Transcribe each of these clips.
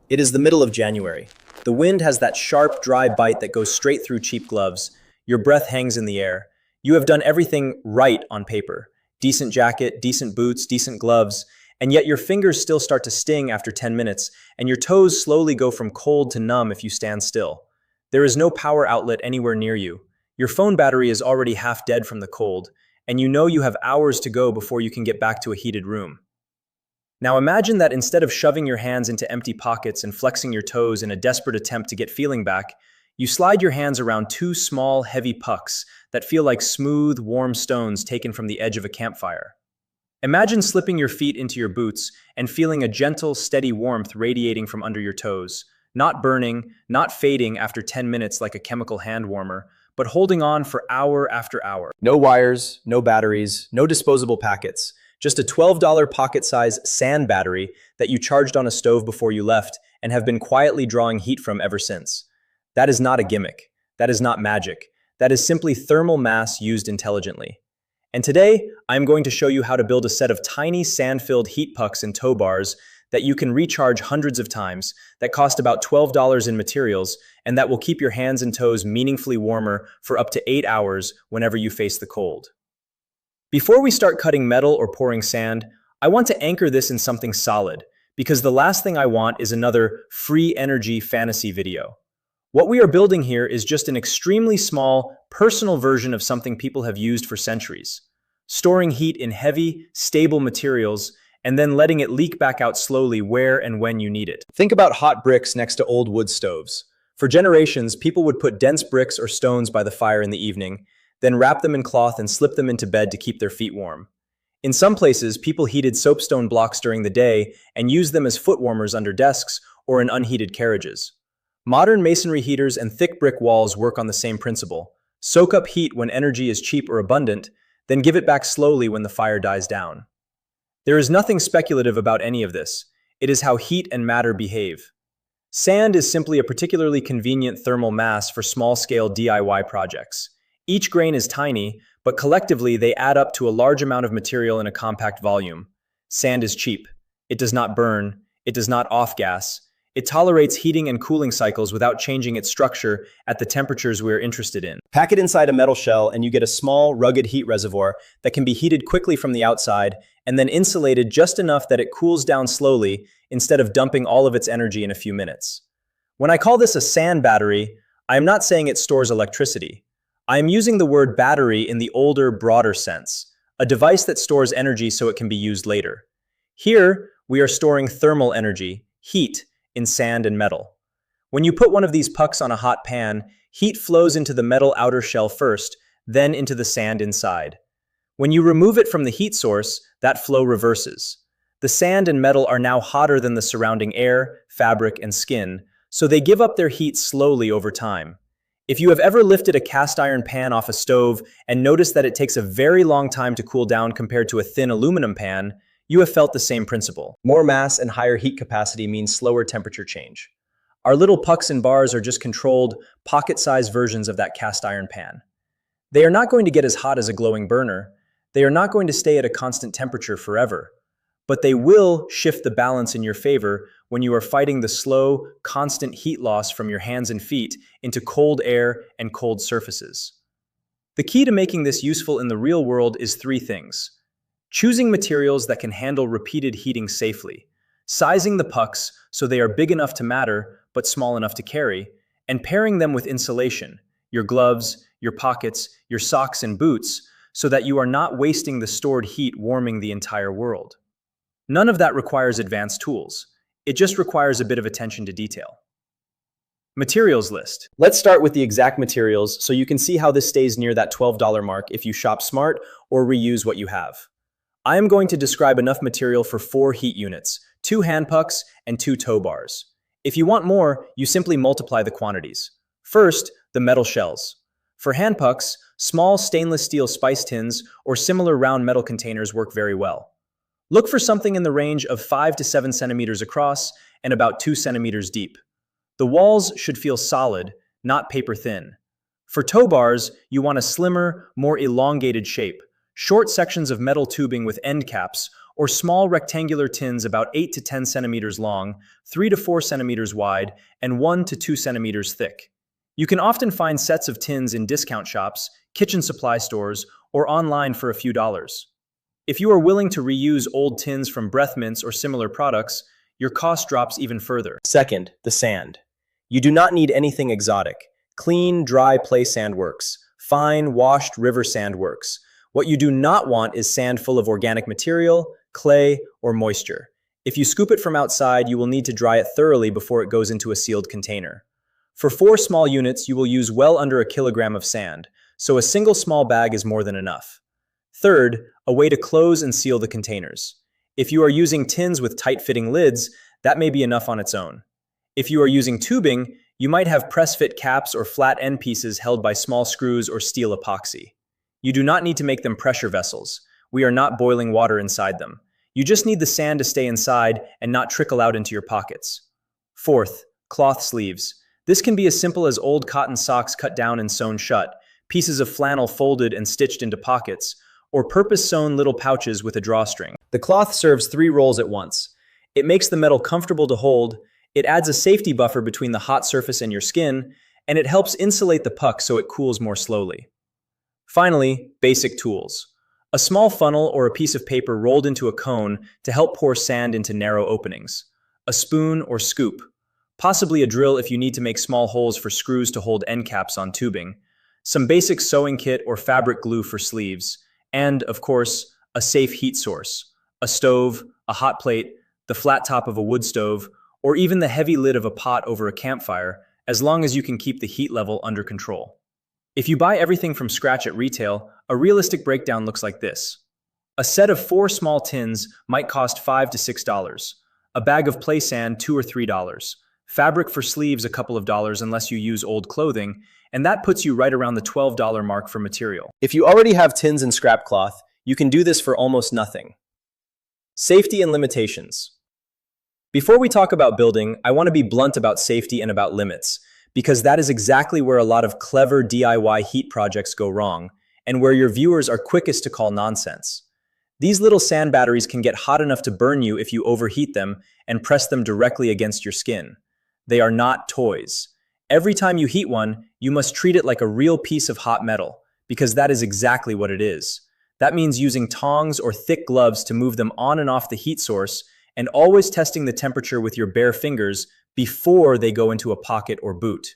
It is the middle of January. The wind has that sharp, dry bite that goes straight through cheap gloves. Your breath hangs in the air. You have done everything right on paper. Decent jacket, decent boots, decent gloves, and yet your fingers still start to sting after 10 minutes, and your toes slowly go from cold to numb if you stand still. There is no power outlet anywhere near you. Your phone battery is already half dead from the cold, and you know you have hours to go before you can get back to a heated room. Now imagine that instead of shoving your hands into empty pockets and flexing your toes in a desperate attempt to get feeling back, you slide your hands around two small, heavy pucks that feel like smooth, warm stones taken from the edge of a campfire. Imagine slipping your feet into your boots and feeling a gentle, steady warmth radiating from under your toes, not burning, not fading after 10 minutes like a chemical hand warmer, but holding on for hour after hour. No wires, no batteries, no disposable packets. Just a $12 pocket-size sand battery that you charged on a stove before you left and have been quietly drawing heat from ever since. That is not a gimmick. That is not magic. That is simply thermal mass used intelligently. And today, I'm going to show you how to build a set of tiny sand-filled heat pucks and tow bars that you can recharge hundreds of times, that cost about $12 in materials, and that will keep your hands and toes meaningfully warmer for up to 8 hours whenever you face the cold. Before we start cutting metal or pouring sand, I want to anchor this in something solid, because the last thing I want is another free energy fantasy video. What we are building here is just an extremely small, personal version of something people have used for centuries. Storing heat in heavy, stable materials, and then letting it leak back out slowly where and when you need it. Think about hot bricks next to old wood stoves. For generations, people would put dense bricks or stones by the fire in the evening, then wrap them in cloth and slip them into bed to keep their feet warm. In some places, people heated soapstone blocks during the day and used them as foot warmers under desks or in unheated carriages. Modern masonry heaters and thick brick walls work on the same principle. Soak up heat when energy is cheap or abundant, then give it back slowly when the fire dies down. There is nothing speculative about any of this. It is how heat and matter behave. Sand is simply a particularly convenient thermal mass for small-scale DIY projects. Each grain is tiny, but collectively they add up to a large amount of material in a compact volume. Sand is cheap. It does not burn. It does not off-gas. It tolerates heating and cooling cycles without changing its structure at the temperatures we are interested in. Pack it inside a metal shell and you get a small, rugged heat reservoir that can be heated quickly from the outside and then insulated just enough that it cools down slowly instead of dumping all of its energy in a few minutes. When I call this a sand battery, I am not saying it stores electricity. I am using the word battery in the older, broader sense, a device that stores energy so it can be used later. Here, we are storing thermal energy, heat, in sand and metal. When you put one of these pucks on a hot pan, heat flows into the metal outer shell first, then into the sand inside. When you remove it from the heat source, that flow reverses. The sand and metal are now hotter than the surrounding air, fabric, and skin, so they give up their heat slowly over time. If you have ever lifted a cast iron pan off a stove and noticed that it takes a very long time to cool down compared to a thin aluminum pan, you have felt the same principle. More mass and higher heat capacity means slower temperature change. Our little pucks and bars are just controlled, pocket-sized versions of that cast iron pan. They are not going to get as hot as a glowing burner. They are not going to stay at a constant temperature forever. But they will shift the balance in your favor when you are fighting the slow, constant heat loss from your hands and feet into cold air and cold surfaces. The key to making this useful in the real world is three things. Choosing materials that can handle repeated heating safely, sizing the pucks so they are big enough to matter but small enough to carry, and pairing them with insulation, your gloves, your pockets, your socks and boots, so that you are not wasting the stored heat warming the entire world. None of that requires advanced tools. It just requires a bit of attention to detail. Materials list. Let's start with the exact materials so you can see how this stays near that $12 mark if you shop smart or reuse what you have. I am going to describe enough material for 4 heat units, 2 hand pucks, and 2 tow bars. If you want more, you simply multiply the quantities. First, the metal shells. For hand pucks, small stainless steel spice tins or similar round metal containers work very well. Look for something in the range of 5 to 7 centimeters across and about 2 centimeters deep. The walls should feel solid, not paper thin. For tow bars, you want a slimmer, more elongated shape. Short sections of metal tubing with end caps or small rectangular tins about 8 to 10 centimeters long, 3 to 4 centimeters wide, and 1 to 2 centimeters thick. You can often find sets of tins in discount shops, kitchen supply stores, or online for a few dollars. If you are willing to reuse old tins from breath mints or similar products, your cost drops even further. Second, the sand. You do not need anything exotic. Clean, dry play sand works. Fine, washed river sand works. What you do not want is sand full of organic material, clay, or moisture. If you scoop it from outside, you will need to dry it thoroughly before it goes into a sealed container. For 4 small units, you will use well under a kilogram of sand, so a single small bag is more than enough. Third, a way to close and seal the containers. If you are using tins with tight-fitting lids, that may be enough on its own. If you are using tubing, you might have press-fit caps or flat end pieces held by small screws or steel epoxy. You do not need to make them pressure vessels. We are not boiling water inside them. You just need the sand to stay inside and not trickle out into your pockets. Fourth, cloth sleeves. This can be as simple as old cotton socks cut down and sewn shut, pieces of flannel folded and stitched into pockets, or purpose-sewn little pouches with a drawstring. The cloth serves 3 roles at once. It makes the metal comfortable to hold, it adds a safety buffer between the hot surface and your skin, and it helps insulate the puck so it cools more slowly. Finally, basic tools. A small funnel or a piece of paper rolled into a cone to help pour sand into narrow openings. A spoon or scoop. Possibly a drill if you need to make small holes for screws to hold end caps on tubing. Some basic sewing kit or fabric glue for sleeves. And, of course, a safe heat source. A stove, a hot plate, the flat top of a wood stove, or even the heavy lid of a pot over a campfire, as long as you can keep the heat level under control. If you buy everything from scratch at retail, a realistic breakdown looks like this. A set of 4 small tins might cost $5 to $6. A bag of play sand, $2 or $3. Fabric for sleeves, a couple of dollars unless you use old clothing, and that puts you right around the $12 mark for material. If you already have tins and scrap cloth, you can do this for almost nothing. Safety and limitations. Before we talk about building, I want to be blunt about safety and about limits, because that is exactly where a lot of clever DIY heat projects go wrong, and where your viewers are quickest to call nonsense. These little sand batteries can get hot enough to burn you if you overheat them and press them directly against your skin. They are not toys. Every time you heat one, you must treat it like a real piece of hot metal, because that is exactly what it is. That means using tongs or thick gloves to move them on and off the heat source, and always testing the temperature with your bare fingers before they go into a pocket or boot.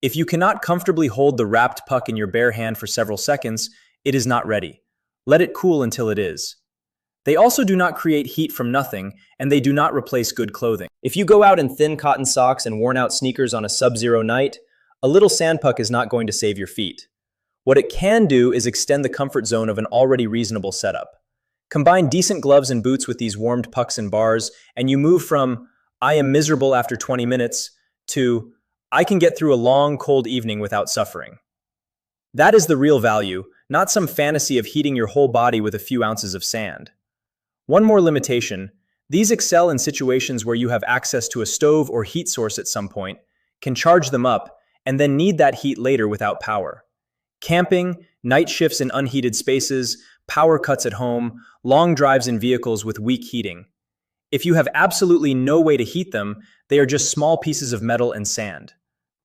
If you cannot comfortably hold the wrapped puck in your bare hand for several seconds, it is not ready. Let it cool until it is. They also do not create heat from nothing, and they do not replace good clothing. If you go out in thin cotton socks and worn-out sneakers on a sub-zero night, a little sand puck is not going to save your feet. What it can do is extend the comfort zone of an already reasonable setup. Combine decent gloves and boots with these warmed pucks and bars, and you move from, "I am miserable after 20 minutes," to, "I can get through a long, cold evening without suffering." That is the real value, not some fantasy of heating your whole body with a few ounces of sand. One more limitation: these excel in situations where you have access to a stove or heat source at some point, can charge them up, and then need that heat later without power. Camping, night shifts in unheated spaces, power cuts at home, long drives in vehicles with weak heating. If you have absolutely no way to heat them, they are just small pieces of metal and sand.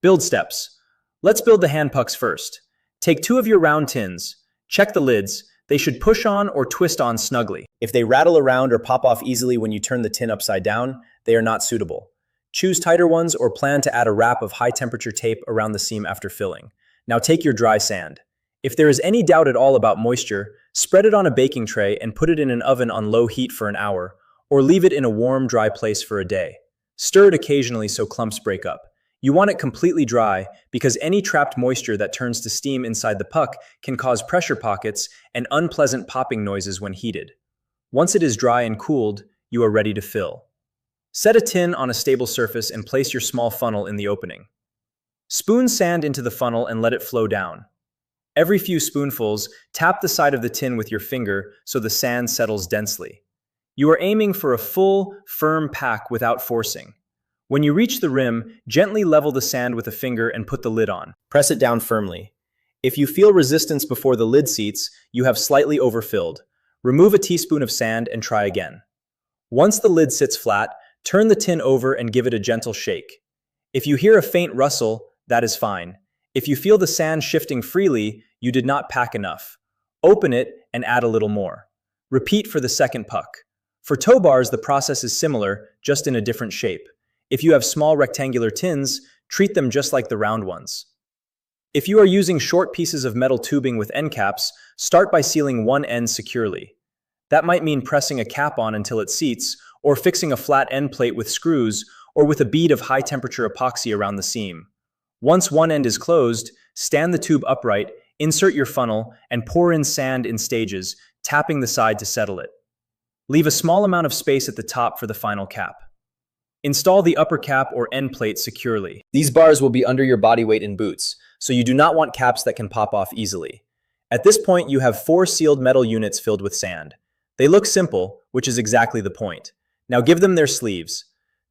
Build steps. Let's build the hand pucks first. Take 2 of your round tins. Check the lids. They should push on or twist on snugly. If they rattle around or pop off easily when you turn the tin upside down, they are not suitable. Choose tighter ones or plan to add a wrap of high-temperature tape around the seam after filling. Now take your dry sand. If there is any doubt at all about moisture, spread it on a baking tray and put it in an oven on low heat for an hour, or leave it in a warm, dry place for a day. Stir it occasionally so clumps break up. You want it completely dry because any trapped moisture that turns to steam inside the puck can cause pressure pockets and unpleasant popping noises when heated. Once it is dry and cooled, you are ready to fill. Set a tin on a stable surface and place your small funnel in the opening. Spoon sand into the funnel and let it flow down. Every few spoonfuls, tap the side of the tin with your finger so the sand settles densely. You are aiming for a full, firm pack without forcing. When you reach the rim, gently level the sand with a finger and put the lid on. Press it down firmly. If you feel resistance before the lid seats, you have slightly overfilled. Remove a teaspoon of sand and try again. Once the lid sits flat, turn the tin over and give it a gentle shake. If you hear a faint rustle, that is fine. If you feel the sand shifting freely, you did not pack enough. Open it and add a little more. Repeat for the second puck. For tow bars, the process is similar, just in a different shape. If you have small rectangular tins, treat them just like the round ones. If you are using short pieces of metal tubing with end caps, start by sealing one end securely. That might mean pressing a cap on until it seats, or fixing a flat end plate with screws, or with a bead of high-temperature epoxy around the seam. Once one end is closed, stand the tube upright, insert your funnel, and pour in sand in stages, tapping the side to settle it. Leave a small amount of space at the top for the final cap. Install the upper cap or end plate securely. These bars will be under your body weight in boots, so you do not want caps that can pop off easily. At this point, you have 4 sealed metal units filled with sand. They look simple, which is exactly the point. Now give them their sleeves.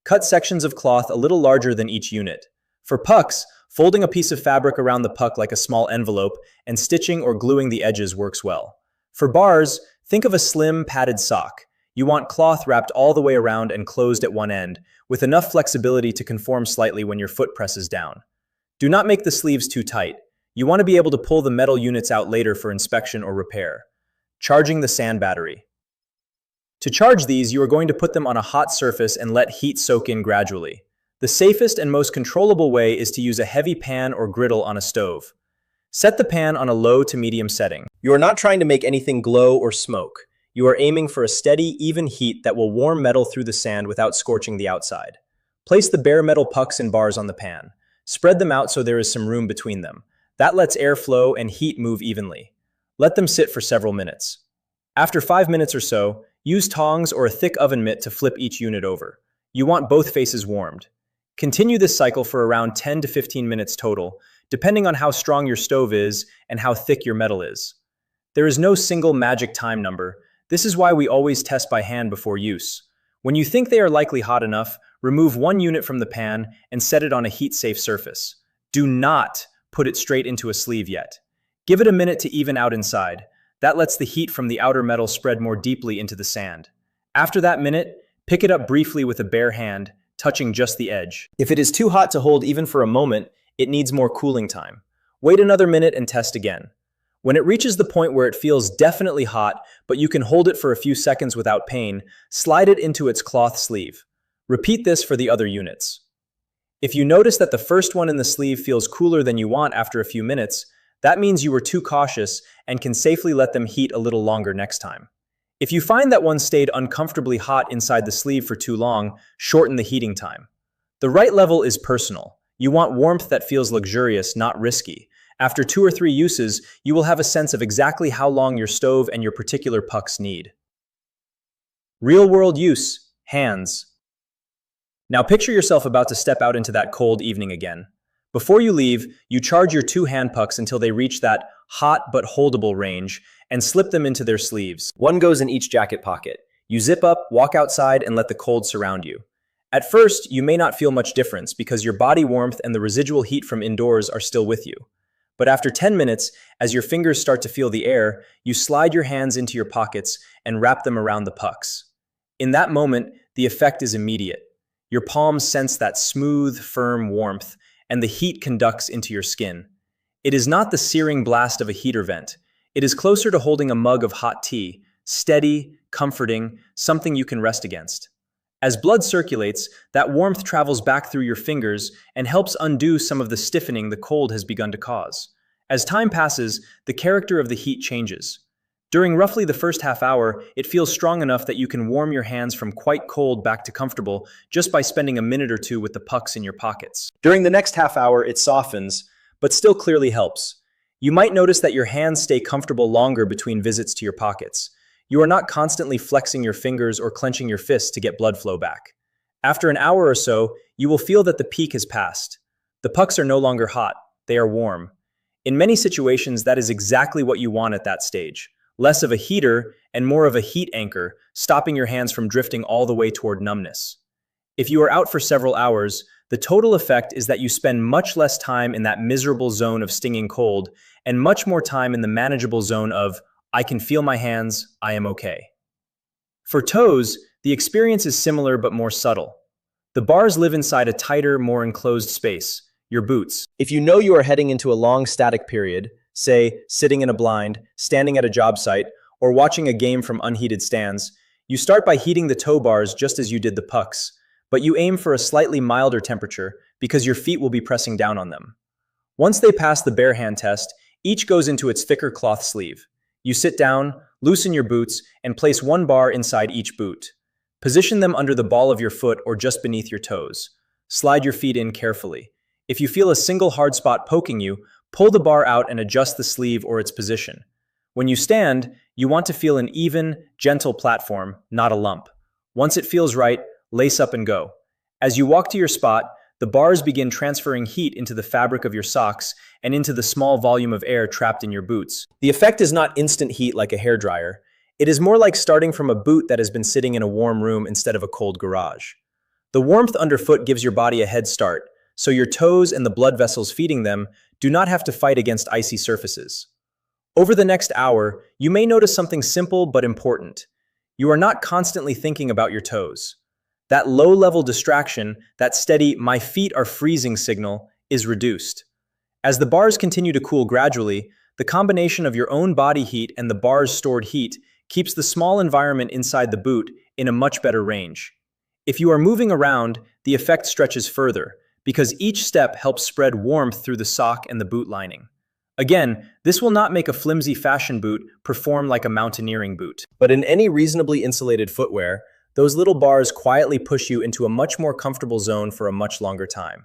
Cut sections of cloth a little larger than each unit. For pucks, folding a piece of fabric around the puck like a small envelope and stitching or gluing the edges works well. For bars, think of a slim, padded sock. You want cloth wrapped all the way around and closed at one end, with enough flexibility to conform slightly when your foot presses down. Do not make the sleeves too tight. You want to be able to pull the metal units out later for inspection or repair. Charging the sand battery. To charge these, you are going to put them on a hot surface and let heat soak in gradually. The safest and most controllable way is to use a heavy pan or griddle on a stove. Set the pan on a low to medium setting. You are not trying to make anything glow or smoke. You are aiming for a steady, even heat that will warm metal through the sand without scorching the outside. Place the bare metal pucks and bars on the pan. Spread them out so there is some room between them. That lets air flow and heat move evenly. Let them sit for several minutes. After 5 minutes or so, use tongs or a thick oven mitt to flip each unit over. You want both faces warmed. Continue this cycle for around 10 to 15 minutes total, depending on how strong your stove is and how thick your metal is. There is no single magic time number. This is why we always test by hand before use. When you think they are likely hot enough, remove one unit from the pan and set it on a heat-safe surface. Do not put it straight into a sleeve yet. Give it a minute to even out inside. That lets the heat from the outer metal spread more deeply into the sand. After that minute, pick it up briefly with a bare hand, touching just the edge. If it is too hot to hold even for a moment, it needs more cooling time. Wait another minute and test again. When it reaches the point where it feels definitely hot, but you can hold it for a few seconds without pain, slide it into its cloth sleeve. Repeat this for the other units. If you notice that the first one in the sleeve feels cooler than you want after a few minutes, that means you were too cautious and can safely let them heat a little longer next time. If you find that one stayed uncomfortably hot inside the sleeve for too long, shorten the heating time. The right level is personal. You want warmth that feels luxurious, not risky. After 2 or 3 uses, you will have a sense of exactly how long your stove and your particular pucks need. Real-world use, hands. Now picture yourself about to step out into that cold evening again. Before you leave, you charge your 2 hand pucks until they reach that hot but holdable range and slip them into their sleeves. One goes in each jacket pocket. You zip up, walk outside, and let the cold surround you. At first, you may not feel much difference because your body warmth and the residual heat from indoors are still with you. But after 10 minutes, as your fingers start to feel the air, you slide your hands into your pockets and wrap them around the pucks. In that moment, the effect is immediate. Your palms sense that smooth, firm warmth, and the heat conducts into your skin. It is not the searing blast of a heater vent. It is closer to holding a mug of hot tea, steady, comforting, something you can rest against. As blood circulates, that warmth travels back through your fingers and helps undo some of the stiffening the cold has begun to cause. As time passes, the character of the heat changes. During roughly the first half hour, it feels strong enough that you can warm your hands from quite cold back to comfortable just by spending a minute or two with the pucks in your pockets. During the next half hour, it softens, but still clearly helps. You might notice that your hands stay comfortable longer between visits to your pockets. You are not constantly flexing your fingers or clenching your fists to get blood flow back. After an hour or so, you will feel that the peak has passed. The pucks are no longer hot, they are warm. In many situations, that is exactly what you want at that stage. Less of a heater and more of a heat anchor, stopping your hands from drifting all the way toward numbness. If you are out for several hours, the total effect is that you spend much less time in that miserable zone of stinging cold and much more time in the manageable zone of, I can feel my hands, I am okay. For toes, the experience is similar but more subtle. The bars live inside a tighter, more enclosed space, your boots. If you know you are heading into a long static period, say sitting in a blind, standing at a job site, or watching a game from unheated stands, you start by heating the toe bars just as you did the pucks, but you aim for a slightly milder temperature because your feet will be pressing down on them. Once they pass the bare hand test, each goes into its thicker cloth sleeve. You sit down, loosen your boots, and place one bar inside each boot. Position them under the ball of your foot or just beneath your toes. Slide your feet in carefully. If you feel a single hard spot poking you, pull the bar out and adjust the sleeve or its position. When you stand, you want to feel an even, gentle platform, not a lump. Once it feels right, lace up and go. As you walk to your spot, the bars begin transferring heat into the fabric of your socks and into the small volume of air trapped in your boots. The effect is not instant heat like a hairdryer. It is more like starting from a boot that has been sitting in a warm room instead of a cold garage. The warmth underfoot gives your body a head start, so your toes and the blood vessels feeding them do not have to fight against icy surfaces. Over the next hour, you may notice something simple but important. You are not constantly thinking about your toes. That low-level distraction, that steady "my feet are freezing" signal, is reduced. As the bars continue to cool gradually, the combination of your own body heat and the bar's stored heat keeps the small environment inside the boot in a much better range. If you are moving around, the effect stretches further, because each step helps spread warmth through the sock and the boot lining. Again, this will not make a flimsy fashion boot perform like a mountaineering boot. But in any reasonably insulated footwear, those little bars quietly push you into a much more comfortable zone for a much longer time.